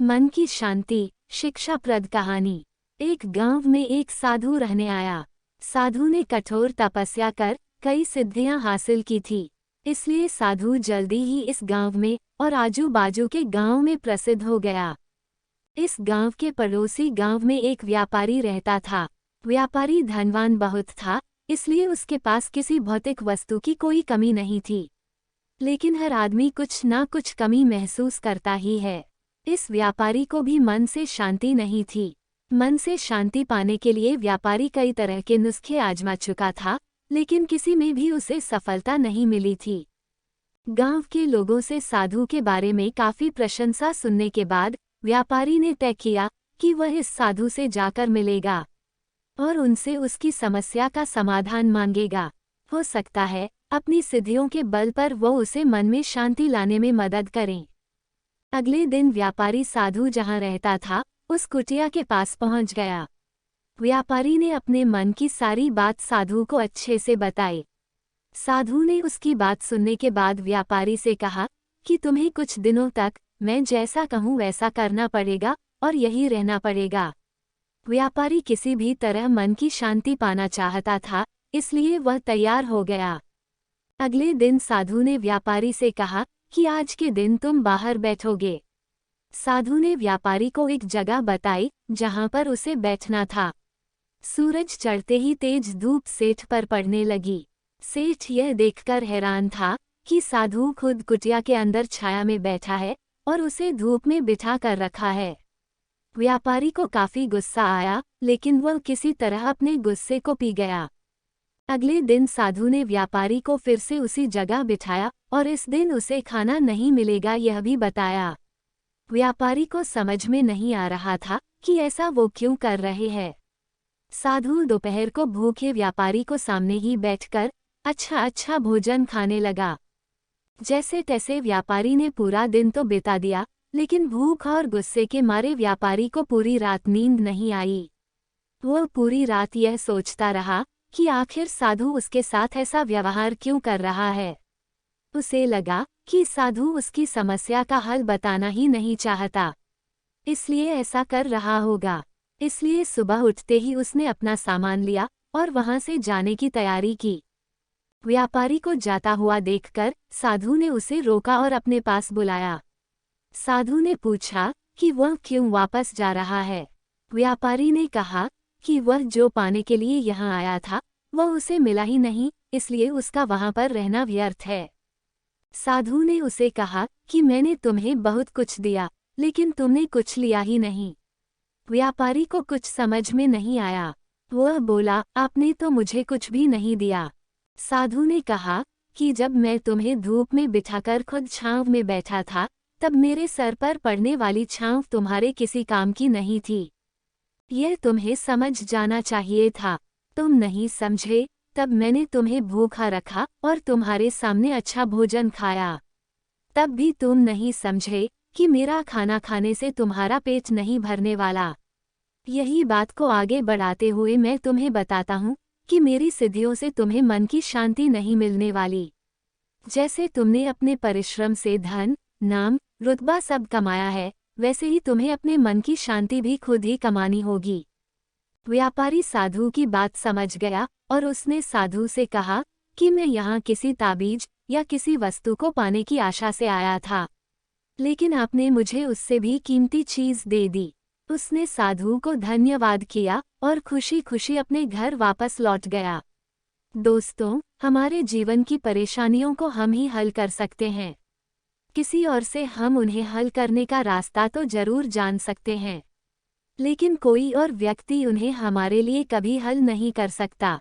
मन की शांति, शिक्षाप्रद कहानी। एक गांव में एक साधु रहने आया। साधु ने कठोर तपस्या कर कई सिद्धियां हासिल की थी, इसलिए साधु जल्दी ही इस गांव में और आजू बाजू के गांव में प्रसिद्ध हो गया। इस गांव के पड़ोसी गांव में एक व्यापारी रहता था। व्यापारी धनवान बहुत था, इसलिए उसके पास किसी भौतिक वस्तु की कोई कमी नहीं थी। लेकिन हर आदमी कुछ ना कुछ कमी महसूस करता ही है। इस व्यापारी को भी मन से शांति नहीं थी। मन से शांति पाने के लिए व्यापारी कई तरह के नुस्खे आजमा चुका था, लेकिन किसी में भी उसे सफलता नहीं मिली थी। गांव के लोगों से साधु के बारे में काफी प्रशंसा सुनने के बाद व्यापारी ने तय किया कि वह इस साधु से जाकर मिलेगा और उनसे उसकी समस्या का समाधान मांगेगा। हो सकता है अपनी सिद्धियों के बल पर वो उसे मन में शांति लाने में मदद करें। अगले दिन व्यापारी साधु जहां रहता था उस कुटिया के पास पहुंच गया। व्यापारी ने अपने मन की सारी बात साधु को अच्छे से बताई। साधु ने उसकी बात सुनने के बाद व्यापारी से कहा कि तुम्हें कुछ दिनों तक मैं जैसा कहूँ वैसा करना पड़ेगा और यही रहना पड़ेगा। व्यापारी किसी भी तरह मन की शांति पाना चाहता था, इसलिए वह तैयार हो गया। अगले दिन साधु ने व्यापारी से कहा कि आज के दिन तुम बाहर बैठोगे। साधु ने व्यापारी को एक जगह बताई जहां पर उसे बैठना था। सूरज चढ़ते ही तेज धूप सेठ पर पड़ने लगी। सेठ यह देखकर हैरान था कि साधु खुद कुटिया के अंदर छाया में बैठा है और उसे धूप में बिठा कर रखा है। व्यापारी को काफी गुस्सा आया, लेकिन वह किसी तरह अपने गुस्से को पी गया। अगले दिन साधु ने व्यापारी को फिर से उसी जगह बिठाया और इस दिन उसे खाना नहीं मिलेगा यह भी बताया। व्यापारी को समझ में नहीं आ रहा था कि ऐसा वो क्यों कर रहे हैं। साधु दोपहर को भूखे व्यापारी को सामने ही बैठकर अच्छा भोजन खाने लगा। जैसे तैसे व्यापारी ने पूरा दिन तो बिता दिया, लेकिन भूख और गुस्से के मारे व्यापारी को पूरी रात नींद नहीं आई। वह पूरी रात यह सोचता रहा कि आखिर साधु उसके साथ ऐसा व्यवहार क्यों कर रहा है। उसे लगा कि साधु उसकी समस्या का हल बताना ही नहीं चाहता, इसलिए ऐसा कर रहा होगा। इसलिए सुबह उठते ही उसने अपना सामान लिया और वहां से जाने की तैयारी की। व्यापारी को जाता हुआ देखकर साधु ने उसे रोका और अपने पास बुलाया। साधु ने पूछा कि वह क्यों वापस जा रहा है। व्यापारी ने कहा कि वह जो पाने के लिए यहाँ आया था वह उसे मिला ही नहीं, इसलिए उसका वहां पर रहना व्यर्थ है। साधु ने उसे कहा कि मैंने तुम्हें बहुत कुछ दिया, लेकिन तुमने कुछ लिया ही नहीं। व्यापारी को कुछ समझ में नहीं आया। वह बोला, आपने तो मुझे कुछ भी नहीं दिया। साधु ने कहा कि जब मैं तुम्हें धूप में बिठाकर खुद छांव में बैठा था, तब मेरे सर पर पड़ने वाली छांव तुम्हारे किसी काम की नहीं थी। यह तुम्हें समझ जाना चाहिए था। तुम नहीं समझे, तब मैंने तुम्हें भूखा रखा और तुम्हारे सामने अच्छा भोजन खाया। तब भी तुम नहीं समझे कि मेरा खाना खाने से तुम्हारा पेट नहीं भरने वाला। यही बात को आगे बढ़ाते हुए मैं तुम्हें बताता हूँ कि मेरी सिद्धियों से तुम्हें मन की शांति नहीं मिलने वाली। जैसे तुमने अपने परिश्रम से धन, नाम, रुतबा सब कमाया है, वैसे ही तुम्हें अपने मन की शांति भी खुद ही कमानी होगी। व्यापारी साधु की बात समझ गया और उसने साधु से कहा कि मैं यहाँ किसी ताबीज या किसी वस्तु को पाने की आशा से आया था, लेकिन आपने मुझे उससे भी कीमती चीज दे दी। उसने साधु को धन्यवाद किया और खुशी खुशी अपने घर वापस लौट गया। दोस्तों, हमारे जीवन की परेशानियों को हम ही हल कर सकते हैं। किसी और से हम उन्हें हल करने का रास्ता तो जरूर जान सकते हैं, लेकिन कोई और व्यक्ति उन्हें हमारे लिए कभी हल नहीं कर सकता।